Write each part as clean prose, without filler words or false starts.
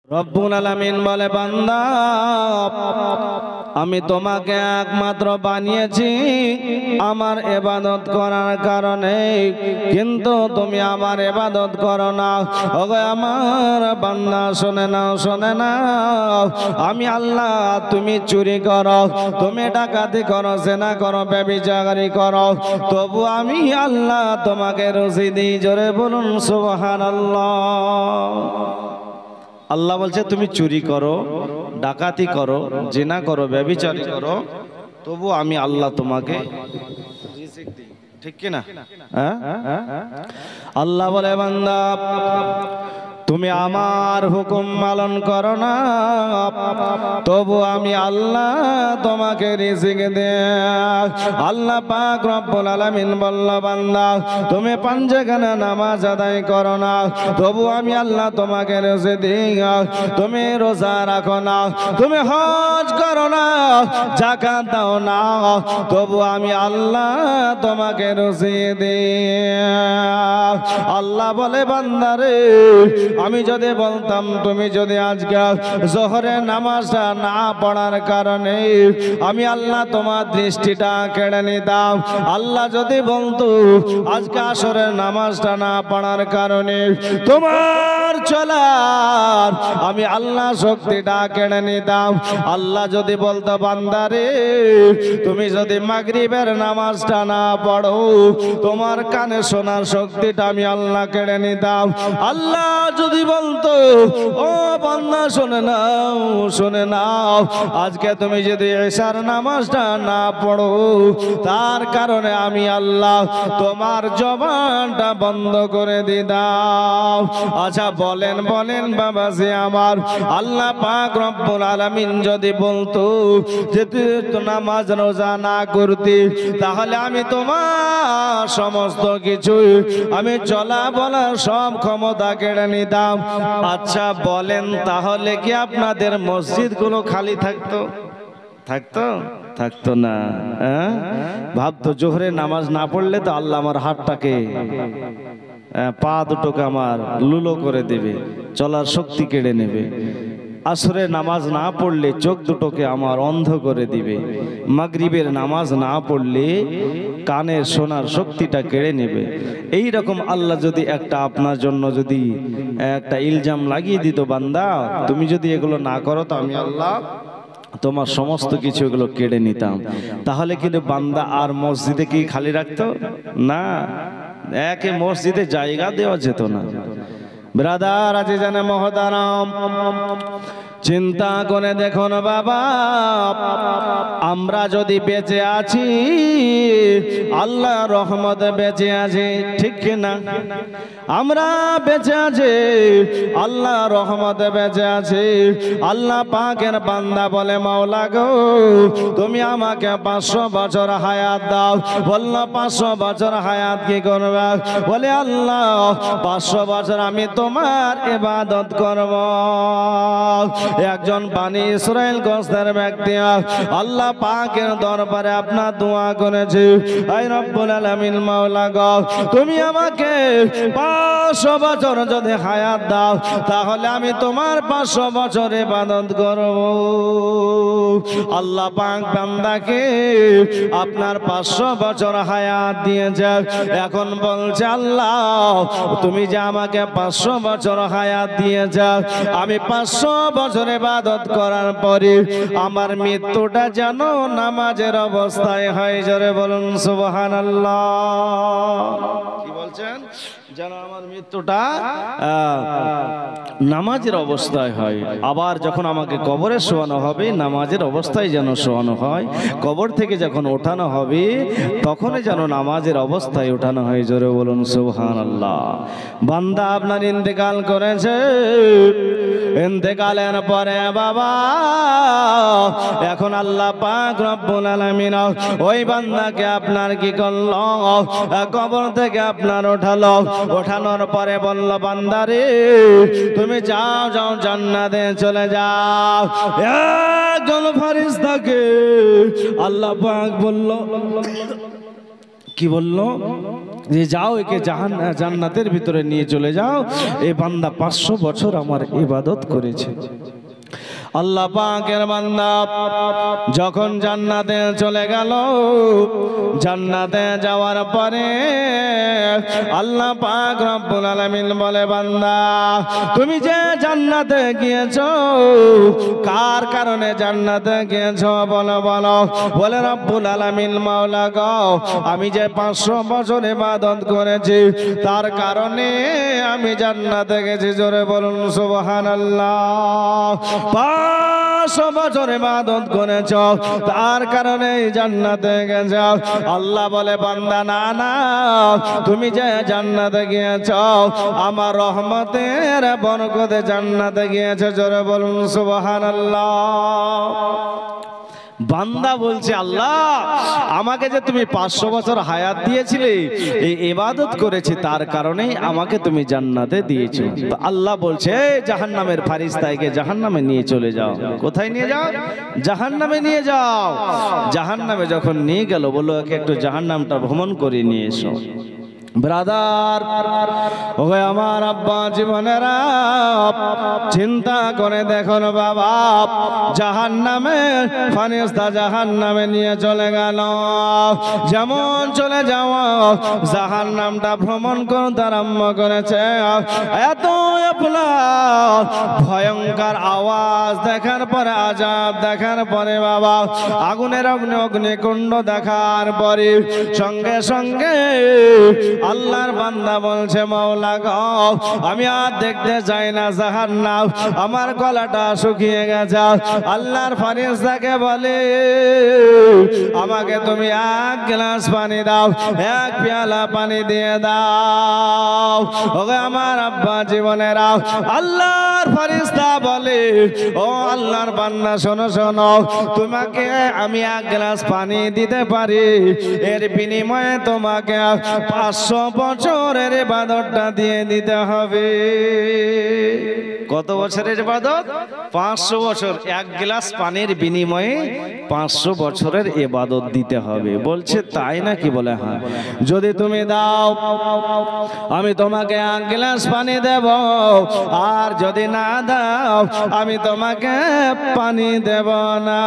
রব্বুল আলামিন বলে, বান্দা আমি তোমাকে একমাত্র বানিয়েছি আমার ইবাদত করার কারণে, কিন্তু তুমি আমার ইবাদত করো না। ওগো আমার বান্দা, শুনে নাও, শুনে নাও, আমি আল্লাহ, তুমি চুরি করো, তুমি ডাকাতি করো, জেনা করো, ব্যভিচারী করো, তবু আমি আল্লাহ তোমাকে রুজি দিই। জোরে বলুন সুবহানাল্লাহ। আল্লাহ বলছে তুমি চুরি করো, ডাকাতি করো, জিনা করো, ব্যভিচারী করো, তবু আমি আল্লাহ তোমাকে রিজিক দিই। ঠিক কি না? আল্লাহ বলে, বান্দা তুমি আমার হুকুম পালন করো না, তবু আমি আল্লাহ তোমাকে রিজিক দেই। আল্লাহ পাক রব্বুল আলামিন বলল, বান্দা তুমি পাঁচখানা নামাজ আদায় করো না, তবু আমি আল্লাহ তোমাকে রিজিক দিই। তুমি রোজা রাখো না, তুমি হজ করো না, যাকাত দাও না, তবু আমি আল্লাহ তোমাকে রিজিক দিই। আল্লাহ বলে, বান্দারে আমি যদি বলতাম তুমি যদি আজকে জোহরের নামাজটা না পড়ার কারণে আমি আল্লাহ তোমার দৃষ্টিটা কেড়ে নিতাম, আল্লাহ যদি বলতো আজকে আসরের নামাজটা না পড়ার কারণে তোমার চলার আমি আল্লাহ শক্তিটা কেড়ে নিতাম, আল্লাহ যদি বলতো বান্দারে তুমি যদি মাগরিবের নামাজটা না পড়ো তোমার কানে শোনার শক্তিটা আমি আল্লাহ কেড়ে নিতাম, আল্লাহ যদি বলতো ও বান্দা শুনে নাও, শুনে নাও, আজকে তুমি যদি এশার নামাজটা না পড়ো তার কারণে আমি আল্লাহ তোমার জবানটা বন্ধ করে দিতাম। আচ্ছা বলেন বলেন বাবাজি আমার, আল্লাহ পাক রব্বুল আলামিন যদি বলতো যে তুই নামাজ রোজা না করতি তাহলে আমি তোমার সমস্ত কিছু আমি চলা বলার সব ক্ষমতা কেড়ে নিতাম, আচ্ছা বলেন তাহলে কি আপনাদের মসজিদগুলো খালি থাকতো? থাকতো? থাকতো না। ভাবতো জোহরের নামাজ না পড়লে তো আল্লাহ আমার হাতটাকে পা দুটোকে আমার লুলো করে দেবে, চলার শক্তি কেড়ে নেবে, আসরের নামাজ না পড়লে চোখ দুটোকে আমার অন্ধ করে দিবে, মাগরিবের নামাজ না পড়লে কানের শোনার শক্তিটা কেড়ে নেবে। এই রকম আল্লাহ যদি একটা আপনার জন্য যদি একটা ইলজাম লাগিয়ে দিত, বান্দা তুমি যদি এগুলো না করো তো আমি আল্লাহ তোমার সমস্ত কিছু এগুলো কেড়ে নিতাম, তাহলে কিন্তু বান্দা আর মসজিদে কি খালি রাখতো না, একে মসজিদে জায়গা দেওয়া যেত না। ব্রাদার আজি জানে মহতারাম, চিন্তা করে দেখুন বাবা, আমরা যদি বেঁচে আছি আল্লাহ রহমতে বেঁচে আছি, ঠিক কিনা? আমরা বেঁচে আছি আল্লাহ রহমতে বেঁচে আছি। আল্লাহ পাকের বান্দা বলে, মাওলা গো তুমি আমাকে 500 বছর হায়াত দাও। বলল 500 বছর হায়াত কি করবে? বলে আল্লাহ 500 বছর আমি তোমার ইবাদত করব। একজন বানি ইসরাইল গোত্রের ব্যক্তি আল্লাহ পাকের দরবারে আপনার দোয়া করেছে, আই রব্বুল আলামিন মাওলা গো তুমি আমাকে 500 বছর যদি হায়াত দাও তাহলে আমি তোমার 500 বছর ইবাদত করব। আল্লাহ পাক বান্দাকে আপনার 500 বছর হায়াত দিয়েছে, এখন বলছে আল্লাহ তুমি যে আমাকে 500 বছর হায়াত দিয়েছ, আমি 500 বছর ইবাদত করার পরে আমার মৃত্যুটা যেন নামাজের অবস্থায় হয়। জোরে বলুন সুবহানাল্লাহ। কি বলছেন? যেন আমার মৃত্যুটা নামাজের অবস্থায় হয়। আবার যখন আমাকে কবরে শোয়ানো হবে নামাজের অবস্থায় যেন শোয়ানো হয়, কবর থেকে যখন ওঠানো হবে তখনই যেন নামাজের অবস্থায় ওঠানো হয়। জোরে বলুন সুবহানাল্লাহ। বান্দা আপনার ইন্তেকাল করেছে, ইন্তেকালের পরে বাবা এখন আল্লাহ পাক রব্বুল আলামিন ওই বান্দাকে আপনার কি করল? কবর থেকে আপনার ওঠালো, ওঠানোর পরে বলল বান্দারে তুমি যাও যাও জান্নাতে চলে যাও। একজন ফেরেশতাকে আল্লাহ পাক বলল, কি বলল? যে যাও একে জান্নাতের ভিতরে নিয়ে চলে যাও। এই বান্দা 500 বছর আমার ইবাদত করেছে। আল্লাহ পাকের বান্দা যখন জান্নাতে চলে গেল, জান্নাতে যাওয়ার পরে আল্লাহ পাক রব্বুল আলামিন বলে, বান্দা তুমি যে জান্নাতে গিয়েছো, কার কারণে জান্নাতে গিয়েছো বলো বলো। বলে, রব্বুল আলামিন মাওলা গো, আমি যে 500 বছর ইবাদত করেছি তার কারণে আমি জান্নাতে গেছি। জোরে বলুন সুবহানাল্লাহ। 500 বছর ইবাদত করেছ, তার কারণে জান্নাতে গেছ। আল্লাহ বলে, বান্দা না না, তুমি যে জান্নাতে গিয়েছ আমার রহমতের বরকতে জান্নাতে গিয়েছে। জোরে বলুন সুবহানাল্লাহ। বান্দা বলছে, আল্লাহ আমাকে যে তুমি 500 বছর হায়াত দিয়েছিলে, এই ইবাদত করেছি তার কারণেই আমাকে তুমি জান্নাতে দিয়েছো। তো আল্লাহ বলছে, জাহান্নামের ফারিস্তাকে জাহান্নামে নিয়ে চলে যাও। কোথায় নিয়ে যাও? জাহান্নামে নিয়ে যাও। জাহান্নামে যখন নিয়ে গেল, বললো একে একটু জাহান্নামটা ভ্রমণ করে নিয়ে এসো। ব্রাদার, ওহে আমার আব্বা জীবনেরা, চিন্তা করে দেখুন বাবা, জাহান্নামে ফারিস্তা জাহান্নামে নিয়ে চলে গেল। যেমন চলে যাওয়া, জাহান্নামটা ভ্রমণ করতে আরম্ভ করেছে। এত ভয়ঙ্কর আওয়াজ দেখার পরে, আযাব দেখার পরে বাবা, আগুনের অগ্নিকুণ্ড দেখার পরে সঙ্গে সঙ্গে আল্লাহর বান্দা বলছে, মাওলা গো, আমি আর দেখতে চাই না জাহান্নাম, আমার গলাটা শুকিয়ে গেছে। আল্লাহর ফারিস্তাকে বলে, আমাকে তুমি 1 গ্লাস পানি দাও, 1 পেয়ালা পানি দিয়ে দাও। ওকে আমার আব্বা জীবনেরা, আল্লাহর ফারিস্তা বলে, ও আল্লাহর বান্দা শোনো শোনো, তোমাকে আমি 1 গ্লাস পানি দিতে পারি, এর বিনিময়ে তোমাকে 500 বছরের ইবাদতটা দিয়ে দিতে হবে। কত বছরের ইবাদত? 500 বছর। 1 গ্লাস পানির বিনিময়ে 500 বছরের ইবাদত দিতে হবে। বলছে তাই নাকি? বলে হ্যাঁ। যদি তুমি দাও, আমি তোমাকে 1 গ্লাস পানি দেব, আর যদি না দাও, আমি তোমাকে পানি দেব না।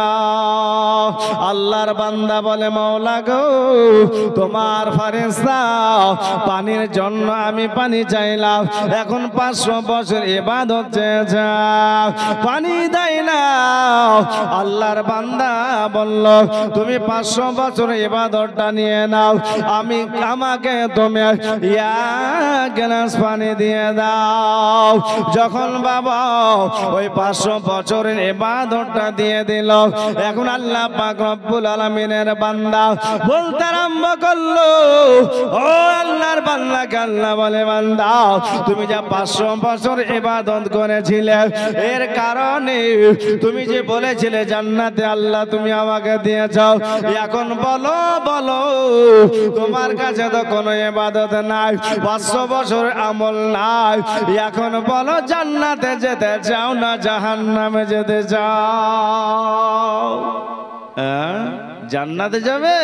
আল্লাহর বান্দা বলে, মাওলা গো, তোমার ফারিস্তা পানির জন্য আমি পানি চাইলাম, এখন 500 বছর ইবাদত চেয়েছে, পানি দেয় না। আল্লাহর বান্দা বলল, তুমি 500 বছর ইবাদতটা নিয়ে নাও, আমাকে তুমি 1 গ্লাস পানি দিয়ে দাও। যখন বাবা ওই 500 বছরের ইবাদতটা দিয়ে দিল, এখন আল্লাহ পাক রব্বুল আলামিনের বান্দা বলতে আরম্ভ করলো, ও আল্লাহর বান্দাকে আল্লাহ বলে, বান্দা তুমি যা 500 বছর ইবাদত করেছিলে, এর কারণে তুমি যে বলেছিলে জান্নাতে আল্লাহ তুমি আমাকে দিয়েছো, এখন বলো বলো, তোমার কাছে তো কোনো ইবাদত নাই, 500 বছর আমল নাই, এখন বলো জান্নাতে যেতে চাও না জাহান্নামে যেতে চাও? জান্নাতে যাবে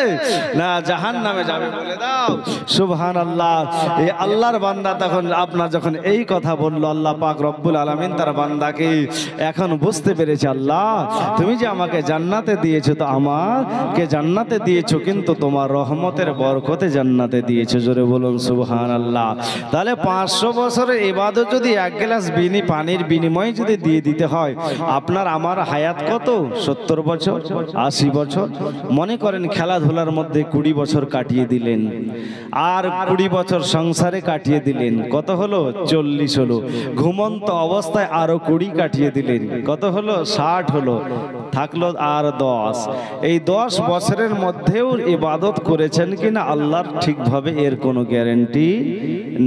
না জাহান্নামে যাবে? বলে দাও সুবহানাল্লাহ। এই আল্লাহর বান্দা তখন আপনার যখন এই কথা বলল, আল্লাহ পাক রব্বুল আলামিন তার বান্দাকে এখন বুঝতে পেরেছে, আল্লাহ তুমি যে আমাকে জান্নাতে দিয়েছো, তো আমাকে জান্নাতে দিয়েছো কিন্তু তোমার রহমতের বরকতে জান্নাতে দিয়েছো। জোরে বলুন সুবহানাল্লাহ। তাহলে 500 বছরের ইবাদত যদি 1 গ্লাস পানির বিনিময়ে যদি দিয়ে দিতে হয়, আপনার আমার হায়াত কত? 70 বছর, 80 বছর। মনে করেন খেলাধুলার মধ্যে 20 বছর কাটিয়ে দিলেন, আর 20 বছর সংসারে কাটিয়ে দিলেন, কত হলো? 40 হলো। ঘুমন্ত অবস্থায় আরো 20 কাটিয়ে দিলেন, কত হলো? 60 হলো। থাকলো আর 10। এই 10 বছরের মধ্যেও ইবাদত করেছেন কিনা আল্লাহর ঠিকভাবে এর কোনো গ্যারান্টি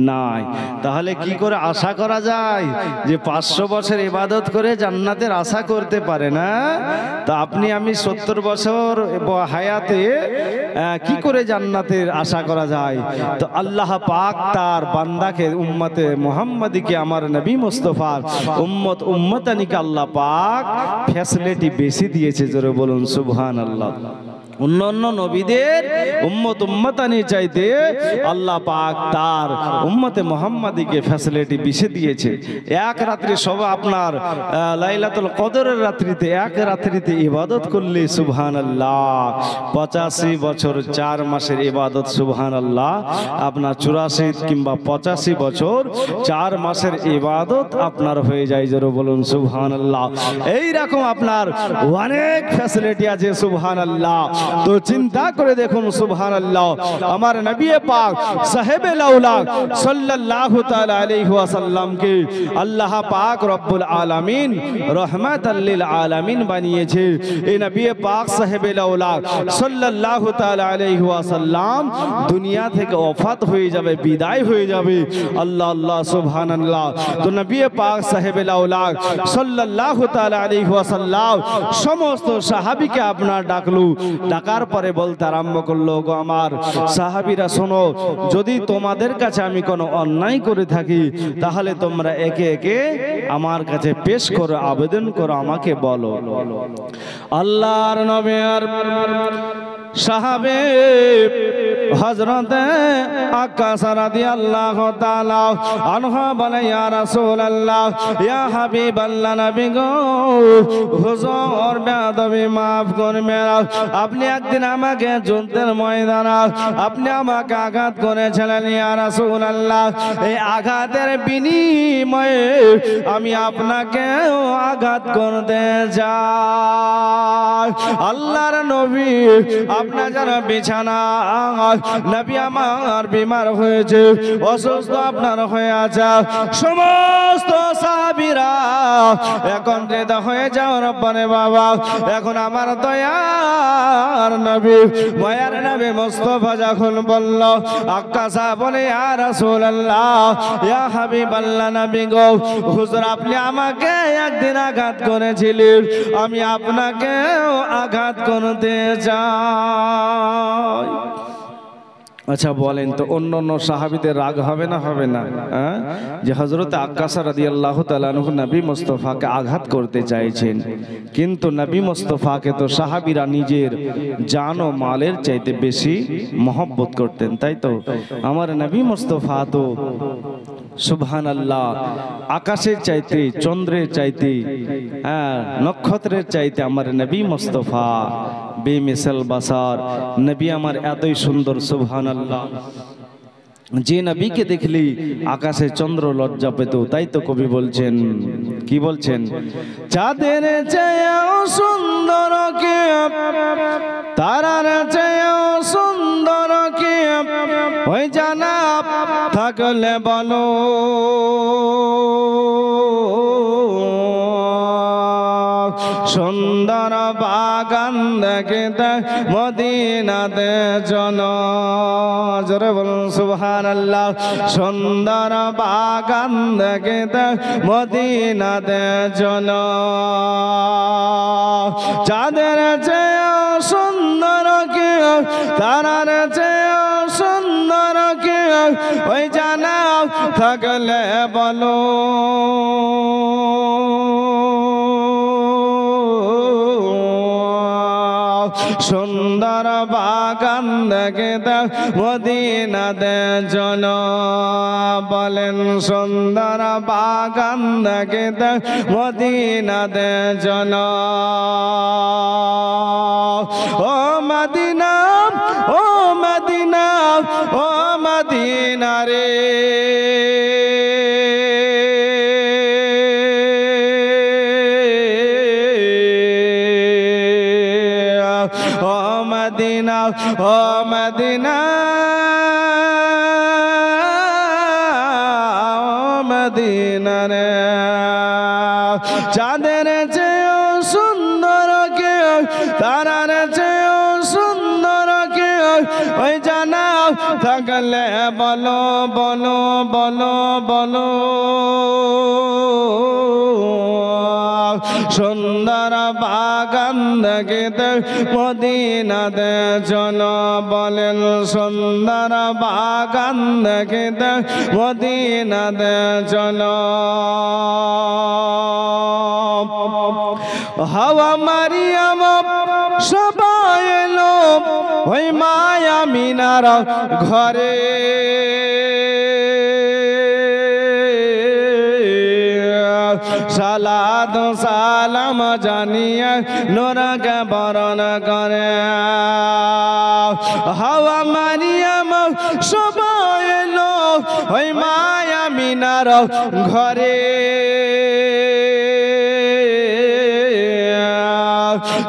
নাই। তাহলে কি করে আশা করা যায় যে 500 বছর ইবাদত করে জান্নাতের আশা করতে পারে না? তা আপনি আমি 70 বছর হায়াতে কি করে জান্নাতের আশা করা যায়? তো আল্লাহ পাক তার বান্দাকে, উম্মতে মুহাম্মাদীকে, আমার নবী মুস্তাফার উম্মতানিকে আল্লাহ পাক ফ্যাসিলিটি বেশি দিয়েছে। জোরে বলুন সুবহানাল্লাহ। অন্যান্য নবীদের উম্মতানি চাইতে আল্লাহ পাক তার উম্মতে মুহাম্মাদিকে ফ্যাসিলিটি বেশি দিয়েছে। এক রাত্রি সব আপনার লাইলাতুল কদরের রাত্রিতে এক রাত্রিতে ইবাদত করলে সুবহানাল্লাহ 85 বছর 4 মাসের ইবাদত সুবহানাল্লাহ আপনার 84 কিংবা 85 বছর 4 মাসের ইবাদত আপনার হয়ে যায়। জোরে বলুন সুবহানাল্লাহ। এই রকম আপনার অনেক ফ্যাসিলিটি আছে সুবহানাল্লাহ। তো চিন্তা করে দেখুন সুবহানাল্লাহ, আমার নবী পাক সাহেবে লাউলাক সাল্লাল্লাহু তাআলা আলাইহি ওয়াসাল্লামকে আল্লাহ পাক রব্বুল আলামিন রহমাতাল লিল আলামিন বানিয়েছে। এই নবী পাক সাহেবে লাউলাক সাল্লাল্লাহু তাআলা আলাইহি ওয়াসাল্লাম দুনিয়া থেকে ওফাত হয়ে যাবে, বিদায় হয়ে যাবে। আল্লাহ আল্লাহ সুবহানাল্লাহ। তো নবী পাক সাহেবে লাউলাক সাল্লাল্লাহু তাআলা আলাইহি ওয়াসাল্লাম সমস্ত সাহাবীকে আপনার ডাকলো। ডাকার পরে বলতে আরম্ভ করলো, গো আমার সাহাবীরা শোনো, যদি তোমাদের কাছে আমি কোনো অন্যায় করে থাকি তাহলে তোমরা একে একে আমার কাছে পেশ করো, আবেদন করো, আমাকে বলো। আল্লাহর নবী আর সাহাবে হযরতে আক্কাস রাদিয়াল্লাহু তাআলা আনহা বলে, ইয়া রাসূলুল্লাহ, ইয়া হাবিবাল্লাহ, নবী গো হুজুর বেয়াদবি মাফ করবেন, আপনি একদিন আমাকে যুদ্ধের ময়দানে আপনি আমাকে আঘাত করেছিলেন ইয়া রাসূলুল্লাহ, এই আঘাতের বিনিময়ে আমি আপনাকেও আঘাত করতে যাই। আল্লাহর নবী আপনার যারা বিছানা, নবী আমার বিমার হয়েছে, অসুস্থ আপনার হয়ে আছে, সমস্ত সাহাবীরা একত্রিত হয়ে যাও রব্বানে বাবা, এখন আমার দয়ার নবী মায়ার নবী মুস্তাফা যখন বলল, আক্কাসা বলে, ইয়া রাসূলুল্লাহ, ইয়া হাবিবাল্লাহ, নবী গো হুজুর আপনি আমাকে একদিন আঘাত করেছিলেন, আমি আপনাকেও আঘাত করতে চাই। আচ্ছা বলেন তো, অন্য অন্য সাহাবীদের রাগ হবে না, হবে না? যে হযরত আক্কাসা রাদিয়াল্লাহু তাআলা আনহু নবী মুস্তাফাকে আঘাত করতে চাইছেন, কিন্তু নবী মুস্তাফাকে তো সাহাবীরা নিজের জান ও মালের চাইতে বেশি মহব্বত করতেন, তাই তো? আমার নবী মুস্তাফা তো সুবহানাল্লাহ আকাশের চাইতে, চন্দ্রের চাইতে, নক্ষত্রের চাইতে আমার নবী মুস্তাফা বেমিসাল বাসার নবী আমার এতই সুন্দর সুবহানাল্লাহ, যে নবীকে দেখলি আকাশে চন্দ্র লজ্জা পেত। তাই তো কবি বলছেন, কি বলছেন? চাঁদের চেয়েও সুন্দর কে, তারার চেয়েও সুন্দর কে, ওই জানা থাকলে বলো। সুন্দর বাগান দেখতে মদিনাতে চলো, জোরে বলুন সুবহানাল্লাহ। সুন্দর বাগান দেখতে মদিনাতে চলো, চাঁদের চেয়েও সুন্দর কে, তারার চেয়েও সুন্দর কে, ওই জানা থাকলে বলো। সুন্দর বাগান দেখতে মদিনাতে চলো, বলেন সুন্দর বাগান দেখতে মদিনাতে চলো। ও মদিনা, ও মদিনা, ও মদিনা রে, মদিনা, ও মদিনা, ও মদিনা রে, চাঁদের চেয়েও সুন্দর কে, তারার চেয়েও সুন্দর কে, ওই জানা থাকলে বলো, বলো, বলো, বলো। সুন্দর বাগান দেখতে মদিনাতে চলো, বলেন সুন্দর বাগান দেখতে মদিনাতে চলো। হাওয়া মারিয়াম সবাই এলো ওই মায়া মিনার ঘরে সালাত সালাম জানিয়ে নূরকে বরণ করে হাওয়া মারিয়াম সবাই এলো ওই মায়া মিনার ঘরে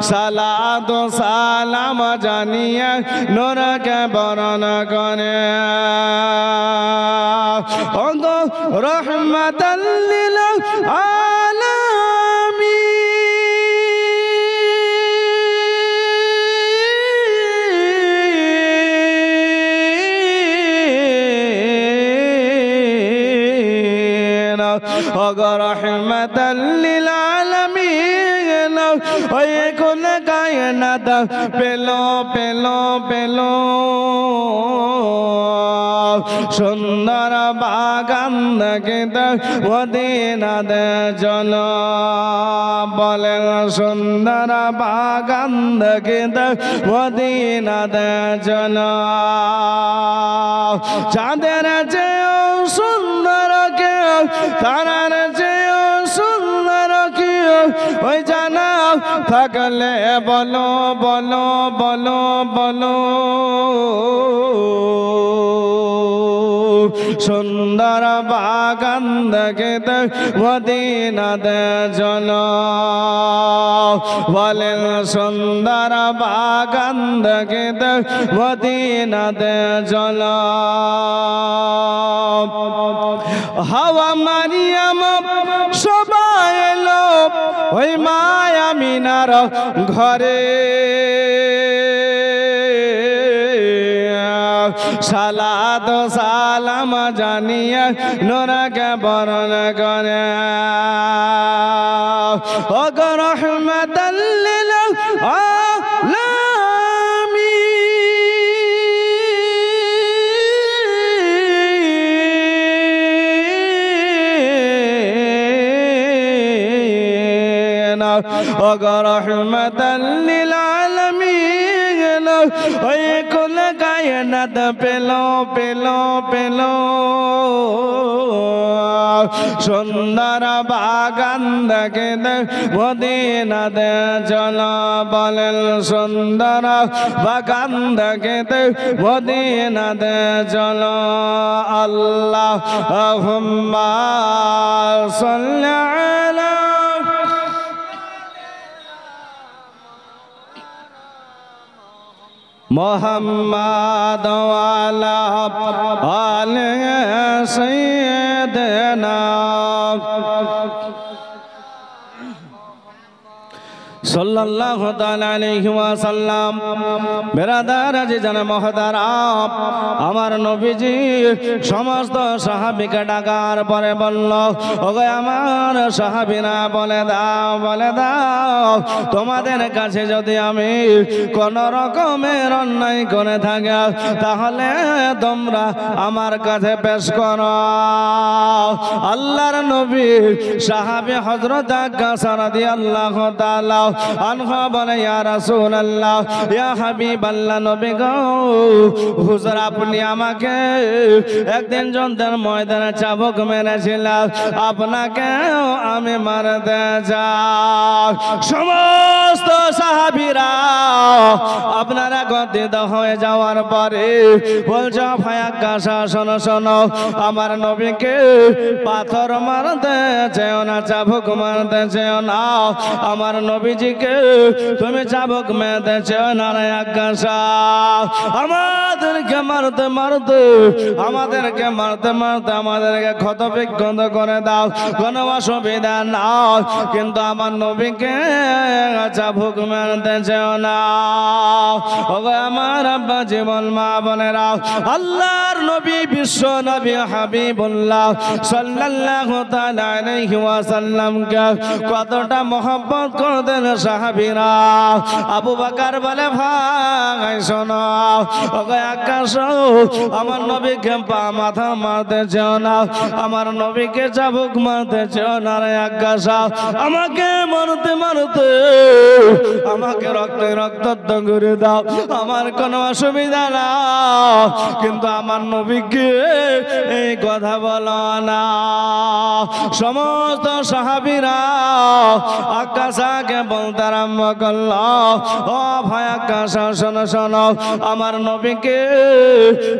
সালাত সালাম জানিয়ে নূরকে বরণ করে ওগো রহমাতাল লিল আলামিন ওগো রহমাতাল লিল আলামিন ওই কোন কায়নাত পেলো পেলো পেলো সুন্দর বাগান দেখতে মদিনাতে চলো বলেন সুন্দর বাগান দেখতে মদিনাতে চলো চাঁদের চেয়েও সুন্দর কেউ তারার চেয়েও সুন্দর কেউ ওই জানা থাকলে বলো বলো বলো বলো সুন্দর বাগান দেখতে মদিনাতে চলো বলেন সুন্দর বাগান দেখতে মদিনাতে চলো হাওয়া মারিয়াম সবাই এলো ওই মায়া মিনার ঘরে সালাত সালাম জানিয়ে নূরকে বরণ করে ওগো রহমাতাল লিল আলামিন ওগো রহমাতাল লিল আলামিন ওই কুল কায়নাত পেলো পেলো পেলো সুন্দর বাগান দেখতে মদিনাতে চলো বলেন সুন্দর বাগান দেখতে মদিনাতে চলো আল্লাহুম্মা সাল্লি আলা মোহাম্মদ ওয়ালা আলে সাইয়্যিদিনা সাল্লাল্লাহু তাআলা আলাইহি ওয়াসাল্লাম বেরাদার আজিজান মুহতারাম আমার নবীজি সমস্ত সাহাবীকে ডাকার পরে বলল ওগো আমার সাহাবীরা বলে দাও তোমাদের কাছে যদি আমি কোন রকমের অন্যায় করে থাকি তাহলে তোমরা আমার কাছে পেশ করো আল্লাহর নবী সাহাবী হযরত আকাশ রাদিয়াল্লাহু তাআলা আনহু বলে ইয়া রাসূলুল্লাহ ইয়া হাবিবাল্লাহ নবী গো হুজুর আপনি আমাকে একদিন যুদ্ধের ময়দানে চাবুক মেরেছিলেন আপনাকে আমি মারতে চাই সমস্ত সাহাবীরা আপনারা গদিত হয়ে যাওয়ার পরে বলছো ভাই আকাশ শোনো শোনো আমার নবীকে পাথর মারতে চেও না চাবুক মারতে চেও না আমার নবীজিকে তুমি চাবুক মেরতে চেও না রে আকাশ আমাদেরকে মারতে মারতে আমাদেরকে ক্ষত বিক্ষত করে দাও কোনো অসুবিধা নাও কিন্তু আমার নবীকে চাবুক মারতে চেও না। ওগো আমার আব্বা জীবন মা বোনেরা, আল্লাহর নবী বিশ্ব নবী হাবিবুল্লাহ সাল্লাল্লাহু তাআলা আলাইহি ওয়াসাল্লামকে কতটা মহব্বত করতেন সাহাবীরা। আবু বকর বলে ভাই শোনো, ওগো আকাশ আমার নবীকে পা মাথা মারতে চেও না, আমার নবীকে চাবুক মারতে চেও না রে আকাশ, আমাকে মারতে মারতে আমাকে রক্তে রক্তাক্ত করে দাও, আমার কোনো অসুবিধা না, কিন্তু আমার নবীকে এই কথা বলো না। সমস্ত সাহাবীরা আকাশাকে বলতে আরম্ভ করল, ও ভাই আকাশ শোনো শোনো, আমার নবীকে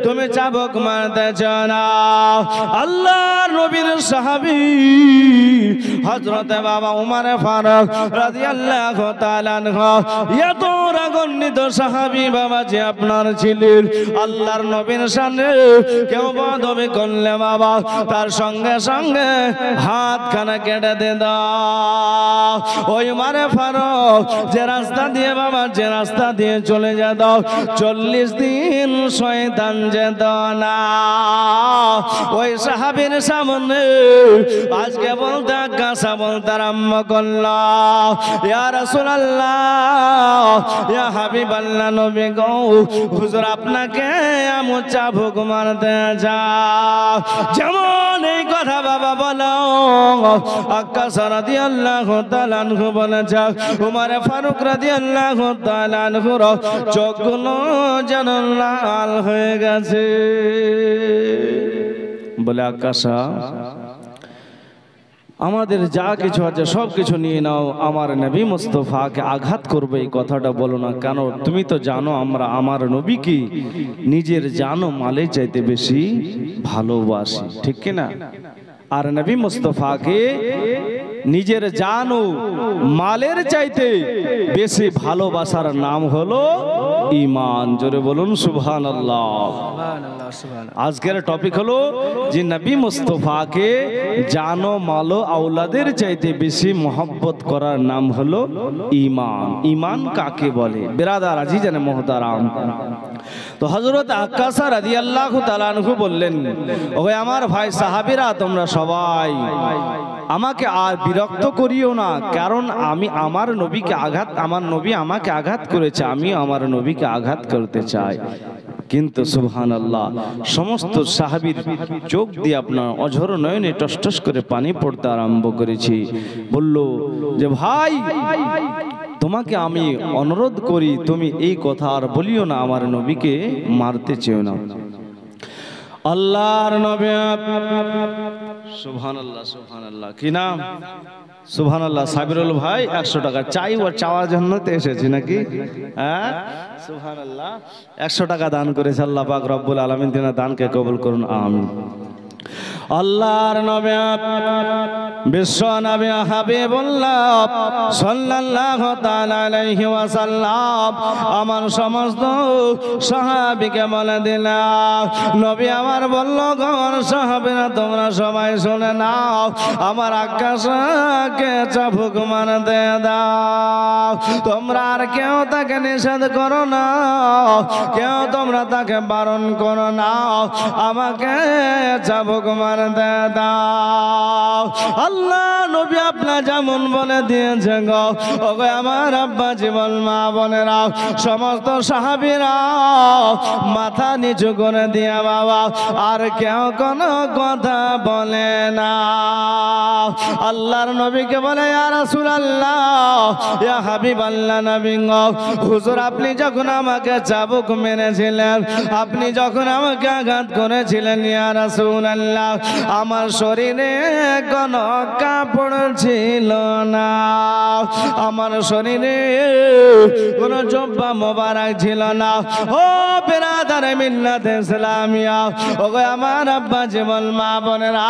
তুমি চাবুক মারতে চাও না। আল্লাহর নবীর সাহাবী হযরতে বাবা উমর ফারুক রাদিয়াল্লাহু তাআলা আনহু এত রাগান্বিত সাহাবী বাবা যে আপনার ছিলেন, আল্লাহর নবীর সামনে কেউ বেয়াদবি করলে বাবা তার সঙ্গে সঙ্গে হাতখানা কেটে দে দাও। ওই উমর ফারুক যে রাস্তা দিয়ে বাবা যে রাস্তা দিয়ে চলে যেত 40 দিন শয়তান যেত না, ওই সাহাবীর সামনে আজকে বলতে কাঁচা বলতে আরম্ভ করল, ইয়া রাসূলুল্লাহ ইয়া হাবিবাল্লাহ নবী গো, হুজুর আপনাকে আমি চাবুক মারতে যাও। যেমন এই কথা বাবা বলো, আকাশ রাদিয়াল্লাহু তাআলা আনহু বলেছে, উমর ফারুক রাদিয়াল্লাহু তাআলা আনহুর চোখগুলো যেন লাল হয়ে গেছে। বলে আকাশা আমাদের যা কিছু আছে সব কিছু নিয়ে নাও, আমার নবী মুস্তাফাকে আঘাত করবে এই কথাটা বলো না, কেন তুমি তো জানো আমরা আমার নবীকে নিজের জানো মালে চাইতে বেশি ভালোবাসি, ঠিক কি না? আর নবী মুস্তাফাকে নিজের জান ও মালের চাইতে বেশি ভালোবাসার নাম হলো ঈমান। জোরে বলুন সুবহানাল্লাহ। আজকের টপিক হলো যে নবী মুস্তাফাকে জানো মালো আওলাদের চাইতে বেশি মহব্বত করার নাম হলো ঈমান। ঈমান কাকে বলে বিরাদার আজিজানে মুহতারাম? তো হযরত আকাশ রাদিয়াল্লাহু তাআলা আনহু বললেন, ওহে আমার ভাই সাহাবীরা তোমরা সবাই আমাকে আর বিরক্ত করিও না, কারণ আমি আমার নবীকে আমার নবী আমাকে আঘাত করেছে, আমি আমার নবীকে আঘাত করতে চাই। কিন্তু সুবহানাল্লাহ সমস্ত সাহাবীর চোখ দিয়ে আপনার অঝর নয়নে টসটস করে পানি পড়তে আরম্ভ করেছে। বলল যে ভাই তোমাকে আমি অনুরোধ করি তুমি এই কথা আর বলিও না, আমার নবীকে মারতে চেও না। আল্লাহর নবী সুবহানাল্লাহ সুবহানাল্লাহ কি নাম সুবহানাল্লাহ সাবিরুল ভাই 100 টাকা চাই ও চাওয়ার জন্য তো এসেছি নাকি? হ্যাঁ সুবহানাল্লাহ 100 টাকা দান করেছে আল্লাহ পাক রব্বুল আলামিন, তিনি দানকে কবুল করুন আমিন। আল্লাহর নবী বিশ্ব নবী হাবিবুল্লাহ সাল্লাল্লাহু তাআলা আলাইহি ওয়াসাল্লাম আমার সমস্ত সাহাবীকে বলে দিলেন, নবী আমার বলল গণ সাহাবীরা তোমরা সবাই শুনে নাও, আমার আকাশকে চাবুক মারতে দাও, তোমরা আর কেউ তাকে নিষেধ করো না, কেউ তোমরা তাকে বারণ করো না, আমাকে চাবুক মারতে দাও। আল্লাহ নবী আপনার যেমন বলে দিয়েছে গো, ওগো আমার আব্বা জীবন মা বোনেরা সমস্ত সাহাবীরা মাথা নিচু করে দিয়া বাবা আর কেউ কোনো কথা বলে না। আল্লাহর নবীকে বলে ইয়া রাসূলুল্লাহ ইয়া হাবিবাল্লাহ নবী গো, হুজুর আপনি যখন আমাকে চাবুক মেরেছিলেন, আপনি যখন আমাকে আঘাত করেছিলেন ইয়া রাসূলুল্লাহ আমার শরীরে কোনো কাপড় ছিল না, আমার শরীরে কোনো জুব্বা মোবারক ছিল না। ও বিরাদার মিল্লাত ইসলামিয়া, ওগো আমার আব্বা জীবন মা বোনেরা,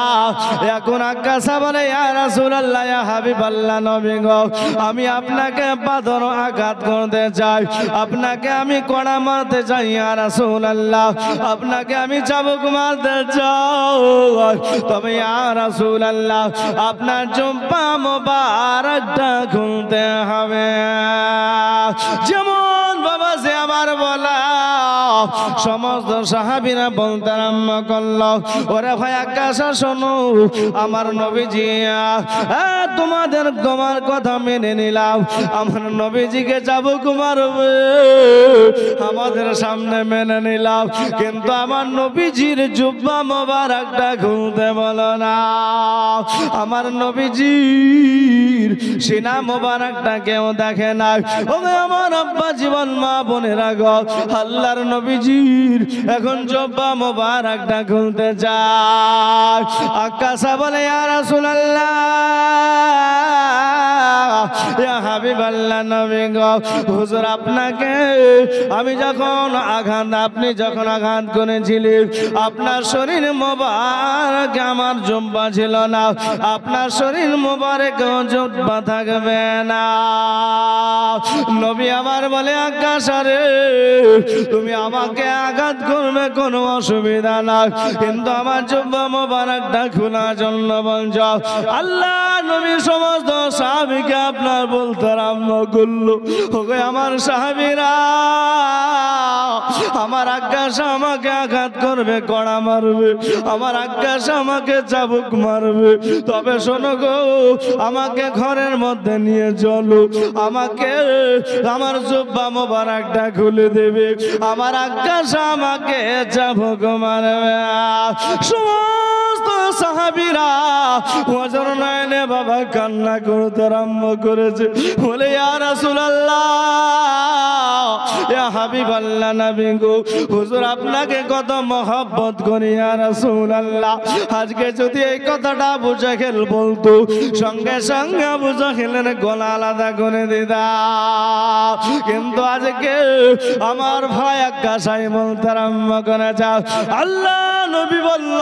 এখন আকাশ বলে ইয়া রাসূলুল্লাহ ইয়া হাবিবাল্লাহ নবী গো, আমি আপনাকে পাথর আঘাত করতে চাই, আপনাকে আমি কড়া মারতে চাই ইয়া রাসূলুল্লাহ, আপনাকে আমি চাবুক মারতে চাই, তবে ইয়া রাসূলুল্লাহ আপনার জুব্বা মোবারকটা খুলতে হবে। যেমন বাবা যে আমার বলা সমস্ত সাহাবীরা বলতে আরম্ভ করলো, ওরে ভাই আকাশা শোনো, আমার নবীজি তোমার কথা মেনে নিলাম, আমার নবীজিকে চাবুক মারবে আমাদের সামনে মেনে নিলাম, কিন্তু আমার নবীজির জুব্বা মোবারকটা খুলতে বলো না, আমার নবীজির সিনা মোবারকটা কেউ দেখে না। ওরে আমার আব্বা জীবন মা বোনেরা গো, আল্লাহর নবীজির এখন জুব্বা মোবারকটা খুলতে যায়। আকাশা বলে ইয়া রাসূলুল্লাহ, ইয়া হাবিবাল্লাহ নবী গো, হুজুর আপনাকে আমি যখন আপনি যখন আঘাত করেছিলেন, আপনার শরীর মোবারক আমার জুব্বা ছিল না, আপনার শরীর মোবারক জুব্বা থাকবে না। নবী আমার বলে আকাশা রে, তুমি আমাকে আঘাত করবে কোনো অসুবিধা না, কিন্তু আমার জুব্বা মোবারকটা খোলার জন্য বলছ। আল্লাহ নবী সমস্ত সাহাবীকে আপনার বলতে আরম্ভ করলো, ওকে আমার সাহাবীরা, আমার আকাশা আমাকে আঘাত করবে, কড়া মারবে, আমার আকাশা আমাকে চাবুক মারবে, তবে শোনো গো, আমাকে ঘরের মধ্যে নিয়ে চলো, আমাকে আমার জুব্বা মোবারকটা খুলে দেবে, আমার আকাশা আমাকে চাবুক মারবে। সমস্ত সাহাবীরা ওজর নয়নে বাবা কান্না করতে আরম্ভ করেছে, বলে ইয়া রাসূলুল্লাহ, ইয়া হাবিবাল্লাহ নবী গো, হুজুর আপনাকে কত মহব্বত করি ইয়া রাসূলুল্লাহ। আজকে যদি এই কথাটা আবু জাহেল বলতো, সঙ্গে সঙ্গে আবু জাহেলের গলা আলাদা করে দিতাম, কিন্তু আজকে আমার ভাই আকাশাই বলতে আরম্ভ করেছে। আল্লাহ নবী বলল,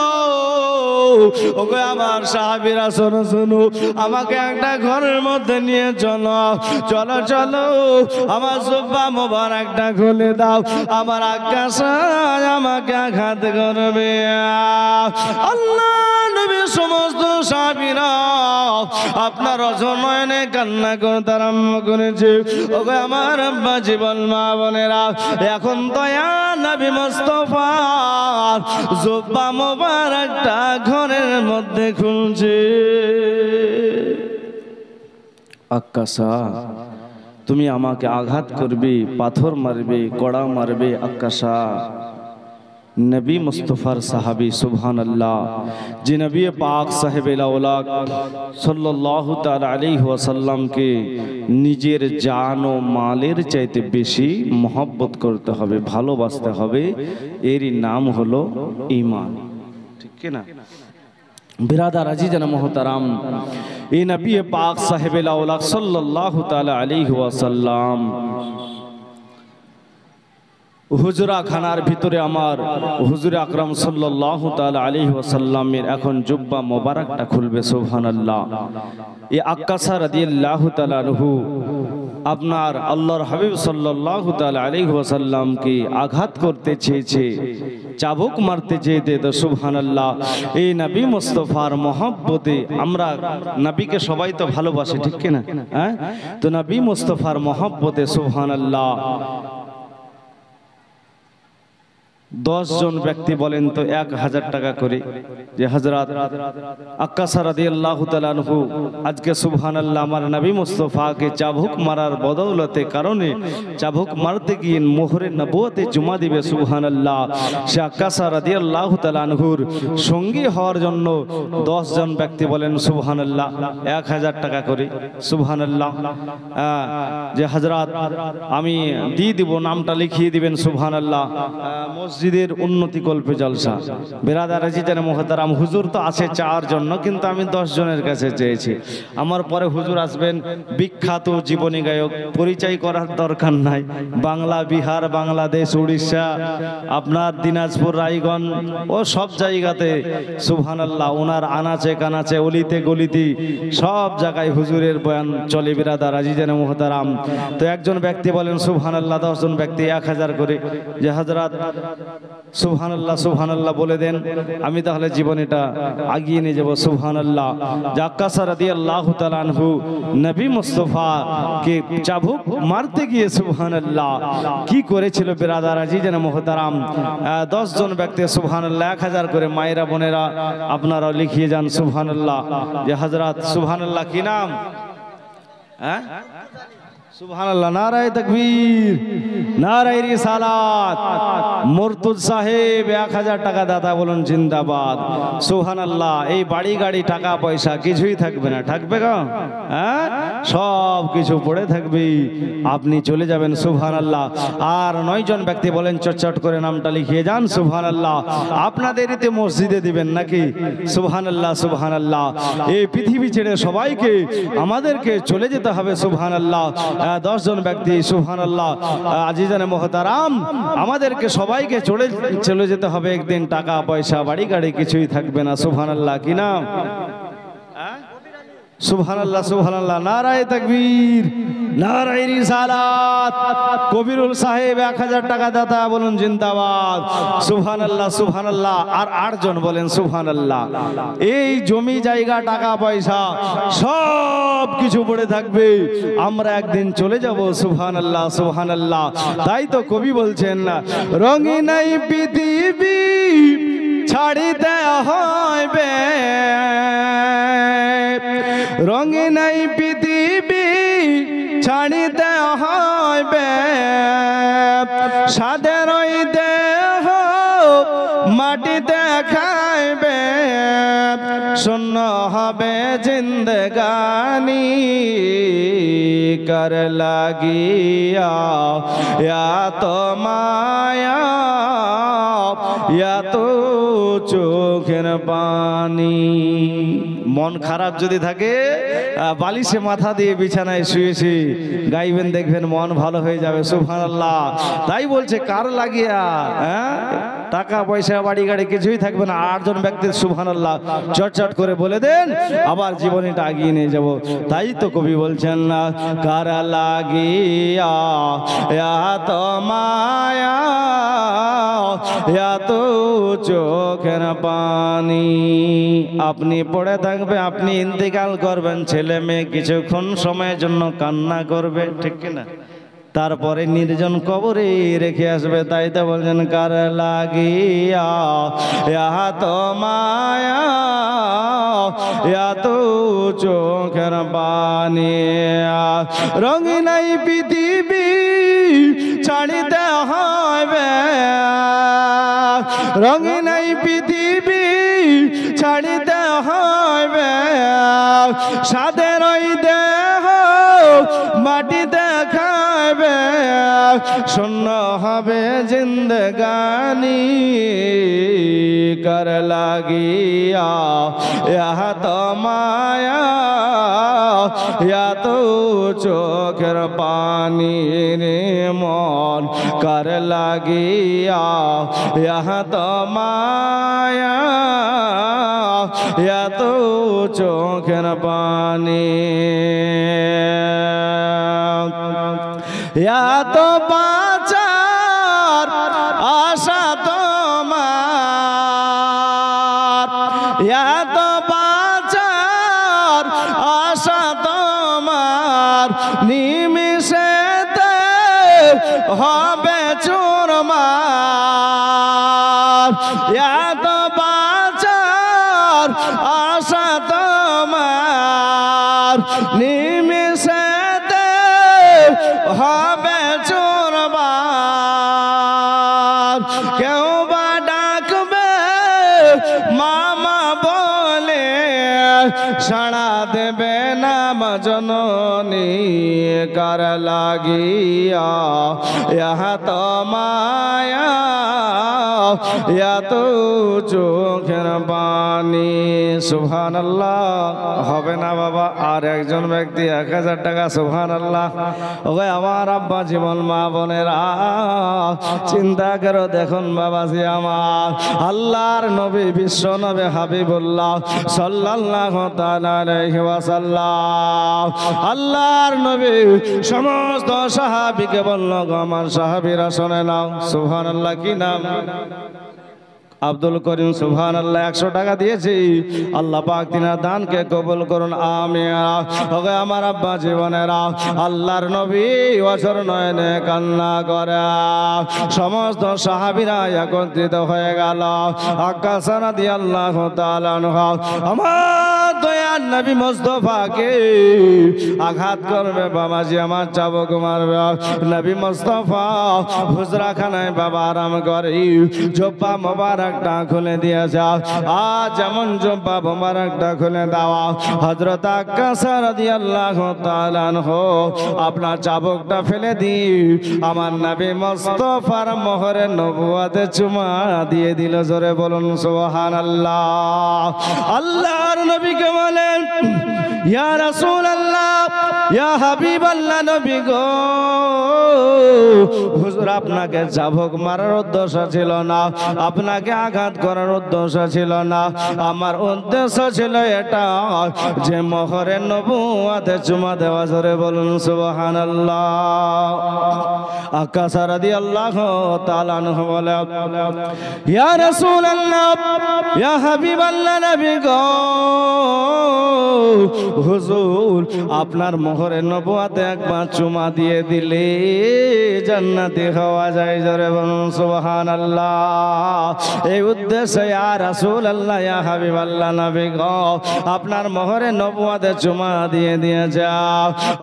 ওকে আমার সাহাবীরা শোনো শোনো, আমাকে একটা ঘরের মধ্যে নিয়ে চলো, চলো চলো, আমার জুব্বা মোবারকটা খুলে দাও, আমার আকাশা আমাকে আঘাত করবে। আল্লাহ নবী সমস্ত সাহাবীরা আপনার অজনয়নে কান্না করতে আরম্ভ করেছে। ওকে আমার আব্বা জীবন মা বোনেরা, এখন তো ইয়া নবী মুস্তাফা জুব্বা মোবারকটা ঘরের মধ্যে খুলছে। আকাশা তুমি আমাকে আঘাত করবে, পাথর মারবে, কড়া মারবে, আকাশা নবী মুস্তফার সাহাবী সুবহানাল্লাহ, যে নবী পাক সাহেবে লাউলাক সাল্লাল্লাহু তাআলা আলাইহি ওয়াসাল্লাম কে নিজের জান ও মালের চাইতে বেশি মহব্বত করতে হবে, ভালোবাসতে হবে, এরই নাম হলো ঈমান। ঠিক কি না বিরাদার আজিজান মুহতারাম, এই নবী পাক সাহেবে লাউলাক সাল্লাল্লাহু তাআলা আলাইহি ওয়াসাল্লাম হুজুরা খানার ভিতরে আমার হুজুরে আকরাম সাল্লাল্লাহু তাআলা আলাইহি ওয়াসাল্লামের এখন জুব্বা মোবারকটা খুলবে। সুবহানাল্লাহ। এই আক্কাসা রাদিয়াল্লাহু তাআলা আনহু আপনার আল্লাহর হাবিব সাল্লাল্লাহু তাআলা আলাইহি ওয়াসাল্লামকে আঘাত করতে চেয়েছে, চাবুক মারতে চেয়েছে, তো সুবহানাল্লাহ এই নবী মুস্তাফার মহব্বতে, আমরা নবীকে সবাই তো ভালোবাসে, ঠিক কি না? হ্যাঁ, তো নবী মুস্তাফার মহব্বতে সুবহানাল্লাহ 10 জন ব্যক্তি বলেন তো 1000 টাকা করে, যে হযরত আক্কাসা রাদিয়াল্লাহু তাআলা আনহু আজকে সুবহানাল্লাহ আমার নবী মুস্তাফাকে চাবুক মারার বদৌলতে কারণে চাবুক মারতে গিয়ে মোহরে নবুয়তে জমা দিবে। সুবহানাল্লাহ। সে আক্কাসা রাদিয়াল্লাহু তাআলা আনহুর সঙ্গী হওয়ার জন্য 10 জন ব্যক্তি বলেন সুবহানাল্লাহ 1000 টাকা করে। সুবহানাল্লাহ। যে হযরত আমি দিয়ে দিব, নামটা লিখিয়ে দিবেন। সুবহানাল্লাহ। মসজিদের উন্নতি কল্পে জলসা। বিরাদার আজিজান মুহতারাম, হুজুর তো আছে 4 জন, কিন্তু আমি 10 জনের কাছে চেয়েছি। আমার পরে হুজুর আসবেন বিখ্যাত জীবনী গায়ক, পরিচয় করার দরকার নাই, বাংলা, বিহার, বাংলাদেশ, উড়িষ্যা, আপনার দিনাজপুর, রায়গঞ্জ ও সব জায়গাতে সুবহানাল্লাহ ওনার আনাচে কানাচে অলিতে গলিতে সব জায়গায় হুজুরের বয়ান চলে। বিরাদার আজিজান মুহতারাম, তো একজন ব্যক্তি বলেন সুবহানাল্লাহ 10 জন ব্যক্তি 1000 করে, যে হযরত সুবহানাল্লাহ সুবহানাল্লাহ বলে দেন, আমি তাহলে জীবনীটা আগিয়ে নিয়ে যাব। সুবহানাল্লাহ। জাক্কাসা রাদিয়াল্লাহু তাআলা আনহু নবী মুস্তাফা কে চাবুক মারতে গিয়ে সুবহানাল্লাহ কি করেছিল বিরাদার আজিজান মুহতারাম। 10 জন ব্যক্তি সুবহানাল্লাহ 1000 করে মায়েরা বোনেরা আপনারা লিখিয়ে যান সুবহানাল্লাহ। যে হযরত সুবহানাল্লাহ কি নাম? হ্যাঁ সুবহানাল্লাহ। নারায়ে তাকবীর, নারায়ে রিসালাত। মুর্তুজ সাহেব 1000 টাকা দাতা বলুন জিন্দাবাদ। সুবহানাল্লাহ। এই বাড়ি গাড়ি টাকা পয়সা কিছুই থাকবে না, থাকবে গো? হ্যাঁ সব কিছু পড়ে থাকবে, আপনি চলে যাবেন। সুবহানাল্লাহ। আর 9 জন ব্যক্তি বলেন চটচট করে নামটা লিখিয়ে যান। সুবহানাল্লাহ। আপনাদেরই মসজিদে দিবেন নাকি? সুবহানাল্লাহ সুবহানাল্লাহ। এই পৃথিবী ছেড়ে সবাইকে আমাদেরকে চলে যেতে হবে। সুবহানাল্লাহ। 10 জন ব্যক্তি সুবহানাল্লাহ আজিজানে মুহতারাম আমাদেরকে সবাইকে চলে যেতে হবে একদিন। টাকা পয়সা বাড়ি গাড়ি কিছুই থাকবে না। সুবহানাল্লাহ। কি নাম? সুবহানাল্লাহ সুবহানাল্লাহ। নারায়ে তাকবীর, নারায়ে রিসালাত। কবিরুল সাহেব 1000 টাকা দাতা বলুন জিন্দাবাদ। সুবহানাল্লাহ সুবহানাল্লাহ। আর 8 জন বলেন সুবহানাল্লাহ। এই জমি জায়গা টাকা পয়সা সব কিছু পড়ে থাকবে, আমরা একদিন চলে যাব। সুবহানাল্লাহ সুবহানাল্লাহ। তাই তো কবি বলছেন না, রঙিন এই পৃথিবী ছাড়িতে হইবে, রঙিন এই পৃথিবী ছাড়িতে হইবে, সাদের ওই দেহ মাটিতে খাইবে, শূন্য হবে জিন্দগানি কর লাগিয়া এত মায়া এত চোখের পানি। মন খারাপ যদি থাকে বালিশে মাথা দিয়ে বিছানায় শুয়েছি গাইবেন, দেখবেন মন ভালো হয়ে যাবে। সুবহানাল্লাহ। তাই বলছে কার লাগিয়া টাকা পয়সা বাড়ি গাড়ি কিছুই থাকবে না। 8 জন ব্যক্তি সুবহানাল্লাহ চটচট করে বলে দেন, আবার জীবনীটা আগিয়ে নিয়ে যাব। তাই তো কবি বলছেন না, কার লাগিয়া এত মায়া এত চোখের পানি। আপনি পড়ে থাকবে, আপনি ইন্তেকাল করবেন, ছেলে মেয়ে কিছুক্ষণ সময়ের জন্য কান্না করবে, ঠিক কিনা? তারপরে নির্জন কবরে রেখে আসবে। তাই তো বলছেন কার লাগিয়া এত মায়া এত চোখের পানি, রঙিন এই পৃথিবী ছাড়িতে হইবে, রঙিন এই পৃথিবী ছাড়িতে হইবে, সাদের ওই দেহ মাটিতে খাইবে, শূন্য হবে জিন্দগানি কর লাগিয়া এত মায়া এত চোখের পানি রে মন কর লাগিয়া এত মায়া এত চোখের পানি, এত বাঁচার আশা তোমার, এত বাঁচার আশা তোমার, নিমিষেতে হবে চুরমার, এত বাঁচার আশা তোমার, নিমিষেতে হবে চুরমার। কেউ বা ডাকবে মামা বলে, সাড়া দেবে না জননী কার লাগিয়া এত মায়া এত চোখের পানি। সুবহানাল্লাহ। হবে না বাবা? আর একজন ব্যক্তি 1000 টাকা। সুবহানাল্লাহ। ওকে আমার আব্বা জীবন মা বোনেরা চিন্তা করো, দেখুন বাবাজি আমার আল্লাহর নবী বিশ্ব নবী হাবিবুল্লাহ সাল্লাল্লাহু তাআলা আলাইহি ওয়াসাল্লাম, আল্লাহর নবী নবী সমস্ত সাহাবীকে বলল, গো আমার সাহাবীরা শুনে নাও। সুবহানাল্লাহ। কি নাম? আব্দুল করিম। সুবহানাল্লাহ। 100 টাকা দিয়েছি, আল্লাহ পাক তিনার দানকে কবুল করুন, আমিন। ওগো আমার আব্বা জীবনেরা, আল্লাহর নবী অঝর নয়নে কান্না করে। সমস্ত সাহাবীরা একত্রিত হয়ে গেল। আক্কাস রাদিয়াল্লাহু তাআলা আনহু আমার দয়ার নবী মুস্তাফাকে আঘাত করবে, বাবাজি আমার চাবুক মারবে। নবী মুস্তাফা হুজরাখানায় বাবা আরাম করে, জুব্বা মোবারকটা খুলে দিয়েছে। আজ যেমন জুব্বা মোবারকটা খুলে দেওয়া, হযরত আক্কাস রাদিয়াল্লাহু তাআলা আনহু আপনার চাবুকটা ফেলে দি আমার নবী মুস্তাফার মোহরে নবুয়তে চুমা দিয়ে দিল। জোরে বলুন সুবহানাল্লাহ। আল্লাহর নবীকে বলেন, ইয়া রাসূলুল্লাহ, ইয়া হাবিবাল্লাহ, নবী গো, হুজুর আপনাকে চাবুক মারার উদ্দেশ্য ছিল না, আপনাকে আঘাত করার উদ্দেশ্য ছিল না, আমার উদ্দেশ্য ছিল এটা যে মোহরে নবুয়তে চুমা দেওয়া। জোরে বলুন সুবহানাল্লাহ। আক্কাস রাদিয়াল্লাহু তাআলা আনহু বলে, ইয়া রাসূলুল্লাহ, ইয়া হাবিবাল্লাহ, নবী গো, হুজুর আপনার মোহরে নবুয়তে একবার চুমা দিয়ে দিলে জান্নাতি হওয়া যায়। জোরে বলুন সুবহানাল্লাহ। এই উদ্দেশ্যে ইয়া রাসূলুল্লাহ, ইয়া হাবিবাল্লাহ, নবী গো, আপনার মোহরে নবুয়তে চুমা দিয়ে যাও।